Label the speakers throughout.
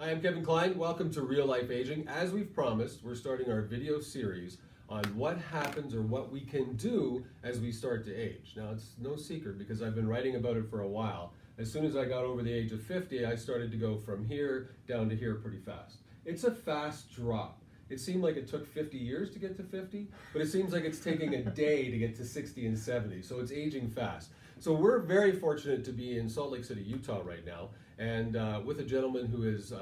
Speaker 1: Hi, I'm Kevin Klein. Welcome to Real Life Aging. As we've promised, we're starting our video series on what happens or what we can do as we start to age. Now, it's no secret because I've been writing about it for a while. As soon as I got over the age of 50, I started to go from here down to here pretty fast. It's a fast drop. It seemed like it took 50 years to get to 50, but it seems like it's taking a day to get to 60 and 70, so it's aging fast. So we're very fortunate to be in Salt Lake City, Utah right now, and with a gentleman who is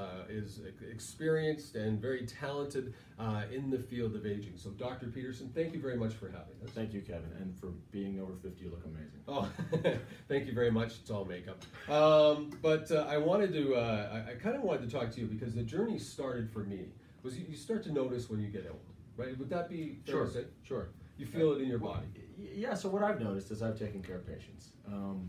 Speaker 1: experienced and very talented in the field of aging. So Dr. Peterson, thank you very much for having us.
Speaker 2: Thank you, Kevin, and for being over 50, you look amazing.
Speaker 1: Oh, thank you very much. It's all makeup. I wanted to, I kind of wanted to talk to you because the journey started for me. Was you start to notice when you get old, right? Would that be fair to say?
Speaker 2: Sure.
Speaker 1: You feel it in your body.
Speaker 2: Yeah, so what I've noticed is I've taken care of patients. Well,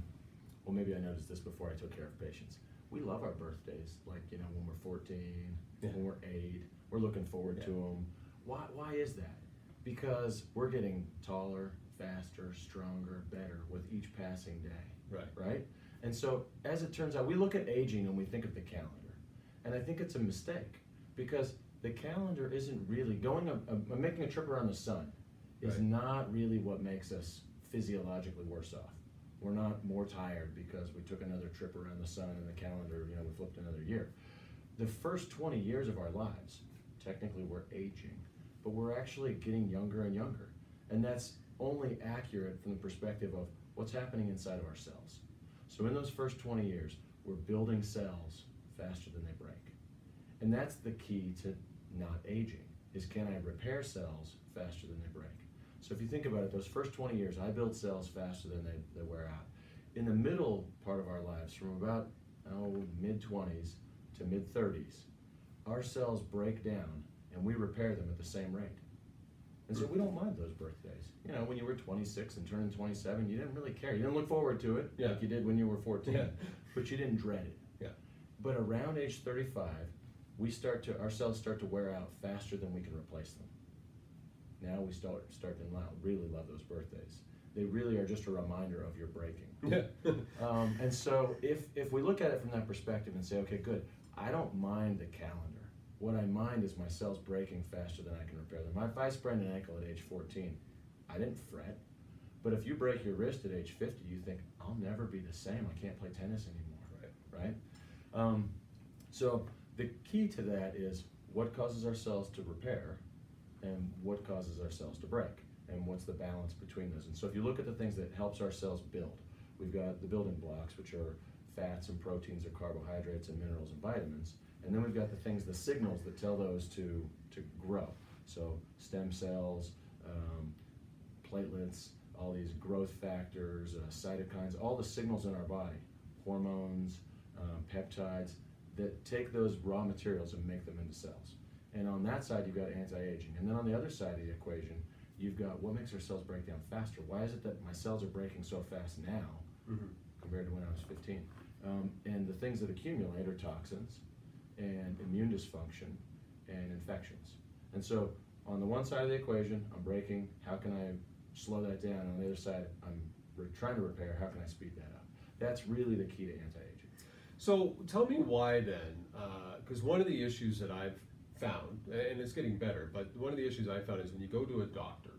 Speaker 2: maybe I noticed this before I took care of patients. We love our birthdays, like, you know, when we're 14, when we're 8, we're looking forward to them. Why is that? Because we're getting taller, faster, stronger, better with each passing day, right? And so, as it turns out, we look at aging and we think of the calendar. And I think it's a mistake because the calendar isn't really making a trip around the sun is not really what makes us physiologically worse off. We're not more tired because we took another trip around the sun and the calendar, you know, we flipped another year. The first 20 years of our lives, technically we're aging, but we're actually getting younger and younger. And that's only accurate from the perspective of what's happening inside of our cells. So in those first 20 years, we're building cells faster than they break. And that's the key to not aging, is can I repair cells faster than they break? So if you think about it, those first 20 years, I build cells faster than they wear out. In the middle part of our lives, from about mid-20s to mid-30s, our cells break down and we repair them at the same rate. And so we don't mind those birthdays. You know, when you were 26 and turning 27, you didn't really care. You didn't look forward to it like you did when you were 14, but you didn't dread it. But around age 35, our cells start to wear out faster than we can replace them. Now we start to really love those birthdays. They really are just a reminder of your breaking. And so if we look at it from that perspective and say, okay, good, I don't mind the calendar. What I mind is my cells breaking faster than I can repair them. If I sprained an ankle at age 14, I didn't fret. But if you break your wrist at age 50, you think, I'll never be the same. I can't play tennis anymore, right? So the key to that is what causes our cells to repair and what causes our cells to break, and what's the balance between those. And so if you look at the things that helps our cells build, we've got the building blocks, which are fats and proteins or carbohydrates and minerals and vitamins, and then we've got the things, the signals that tell those to grow. So stem cells, platelets, all these growth factors, cytokines, all the signals in our body, hormones, peptides, that take those raw materials and make them into cells. And on that side, you've got anti-aging. And then on the other side of the equation, you've got what makes our cells break down faster. Why is it that my cells are breaking so fast now compared to when I was 15? And the things that accumulate are toxins and immune dysfunction and infections. And so on the one side of the equation, I'm breaking. How can I slow that down? On the other side, I'm trying to repair. How can I speed that up? That's really the key to anti-aging.
Speaker 1: So tell me why then, because one of the issues that I've found, and it's getting better, but one of the issues I found is when you go to a doctor,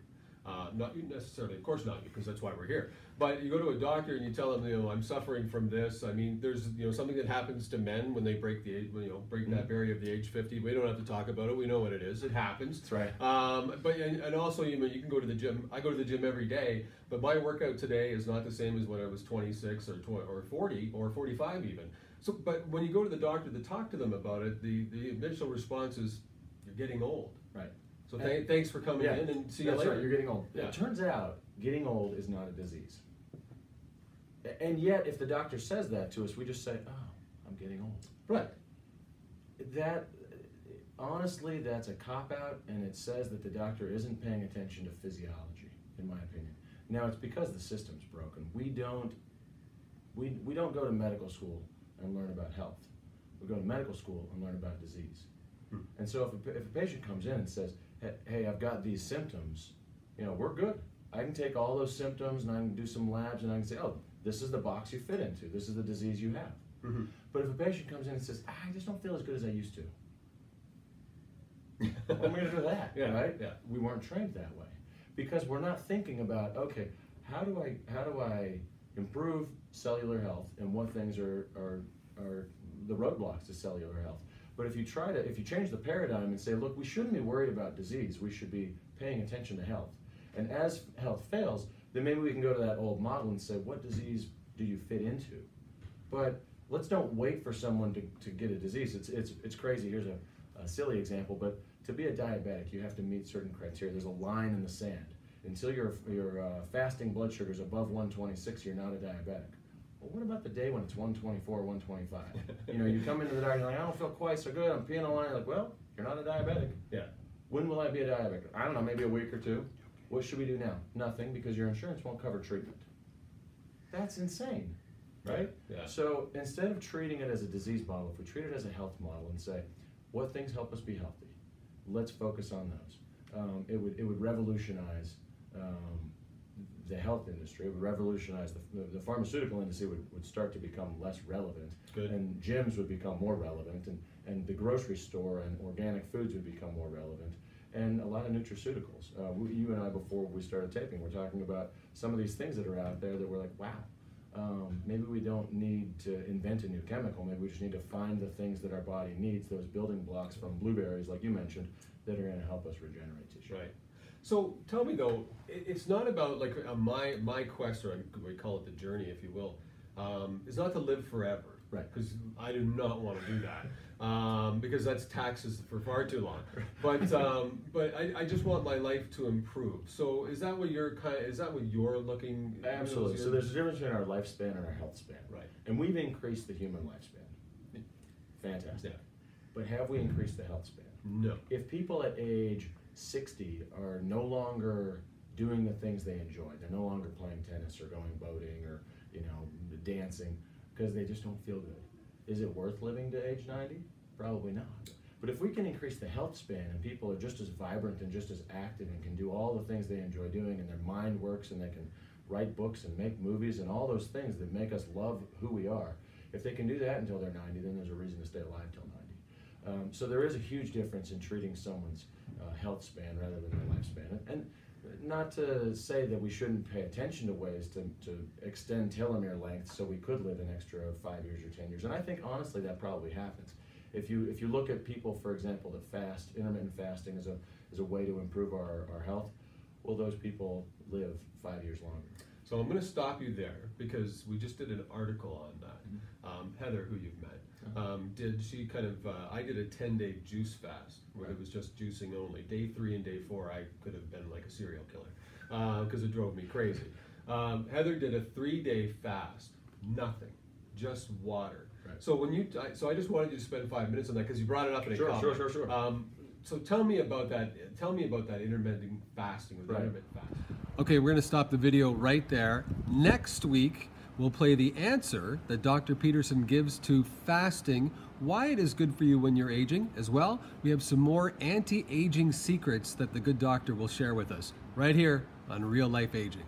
Speaker 1: not necessarily, of course not, because that's why we're here, but you go to a doctor and you tell them, you know, I'm suffering from this. I mean, there's, you know, something that happens to men when they break the age, break that barrier of the age 50. We don't have to talk about it. We know what it is. It happens.
Speaker 2: That's right.
Speaker 1: And also, you know, you can go to the gym. I go to the gym every day, but my workout today is not the same as when I was 26 or 40 or 45 even. So, but when you go to the doctor to talk to them about it, the initial response is, you're getting old.
Speaker 2: Right.
Speaker 1: So thanks for coming in and see you later.
Speaker 2: That's right, you're getting old. It turns out getting old is not a disease. And yet, if the doctor says that to us, we just say, oh, I'm getting old.
Speaker 1: Right.
Speaker 2: That, honestly, that's a cop-out, and it says that the doctor isn't paying attention to physiology, in my opinion. Now, it's because the system's broken. We don't go to medical school and learn about health. We go to medical school and learn about disease. And so if a patient comes in and says, hey, I've got these symptoms, you know, we're good. I can take all those symptoms and I can do some labs and I can say, oh, this is the box you fit into. This is the disease you have.
Speaker 1: Mm-hmm.
Speaker 2: But if a patient comes in and says, I just don't feel as good as I used to, what am I going to do that?
Speaker 1: Yeah,
Speaker 2: right?
Speaker 1: yeah.
Speaker 2: We weren't trained that way because we're not thinking about, okay, how do I improve cellular health, and what things are the roadblocks to cellular health? But if you change the paradigm and say, look, we shouldn't be worried about disease, we should be paying attention to health. And as health fails, then maybe we can go to that old model and say, what disease do you fit into? But let's don't wait for someone to get a disease. It's crazy. Here's a silly example, but to be a diabetic, you have to meet certain criteria. There's a line in the sand. Until your fasting blood sugar is above 126, you're not a diabetic. Well, what about the day when it's 124, 125? You come into the doctor, you're like, I don't feel quite so good, I'm peeing a line. You're like, well, you're not a diabetic.
Speaker 1: Yeah.
Speaker 2: When will I be a diabetic? I don't know, maybe a week or two. What should we do now? Nothing, because your insurance won't cover treatment. That's insane, right?
Speaker 1: Yeah.
Speaker 2: So instead of treating it as a disease model, if we treat it as a health model and say, what things help us be healthy? Let's focus on those. It would revolutionize the health industry. It would revolutionize the pharmaceutical industry. Would start to become less relevant.
Speaker 1: Good.
Speaker 2: And gyms would become more relevant, and the grocery store and organic foods would become more relevant, and a lot of nutraceuticals. You and I, before we started taping, we're talking about some of these things that are out there that we're like, wow, maybe we don't need to invent a new chemical. Maybe we just need to find the things that our body needs, those building blocks from blueberries, like you mentioned, that are going to help us regenerate tissue.
Speaker 1: Right. So tell me though, it's not about like my quest, or we call it the journey, if you will, is not to live forever.
Speaker 2: Right.
Speaker 1: Because I do not want to do that, because that's taxes for far too long. But I just want my life to improve. So is that what you're looking?
Speaker 2: Absolutely. So there's a difference between our lifespan and our health span.
Speaker 1: Right.
Speaker 2: And we've increased the human lifespan. Fantastic.
Speaker 1: Yeah.
Speaker 2: But have we increased the health span?
Speaker 1: No.
Speaker 2: If people at age 60 are no longer doing the things they enjoy, they're no longer playing tennis or going boating or dancing because they just don't feel good, is it worth living to age 90? Probably not. But if we can increase the health span and people are just as vibrant and just as active and can do all the things they enjoy doing, and their mind works and they can write books and make movies and all those things that make us love who we are, if they can do that until they're 90, then there's a reason to stay alive till 90. So there is a huge difference in treating someone's health span rather than their lifespan. And not to say that we shouldn't pay attention to ways to extend telomere length so we could live an extra 5 years or 10 years. And I think honestly that probably happens. If you look at people, for example, that fast, intermittent fasting is a way to improve our health, well, those people live 5 years longer.
Speaker 1: So I'm going to stop you there because we just did an article on that. Heather, who you've met, I did a 10-day juice fast where it was just juicing only. Day 3 and day 4, I could have been like a serial killer because it drove me crazy. Heather did a 3-day fast, nothing, just water. Right. So I just wanted you to spend 5 minutes on that because you brought it up in a comment.
Speaker 2: Sure.
Speaker 1: So tell me about that. Tell me about that intermittent fasting with
Speaker 2: Right.
Speaker 1: intermittent fasting. Okay, we're going to stop the video right there. Next week, we'll play the answer that Dr. Peterson gives to fasting, why it is good for you when you're aging. As well, we have some more anti-aging secrets that the good doctor will share with us right here on Real Life Aging.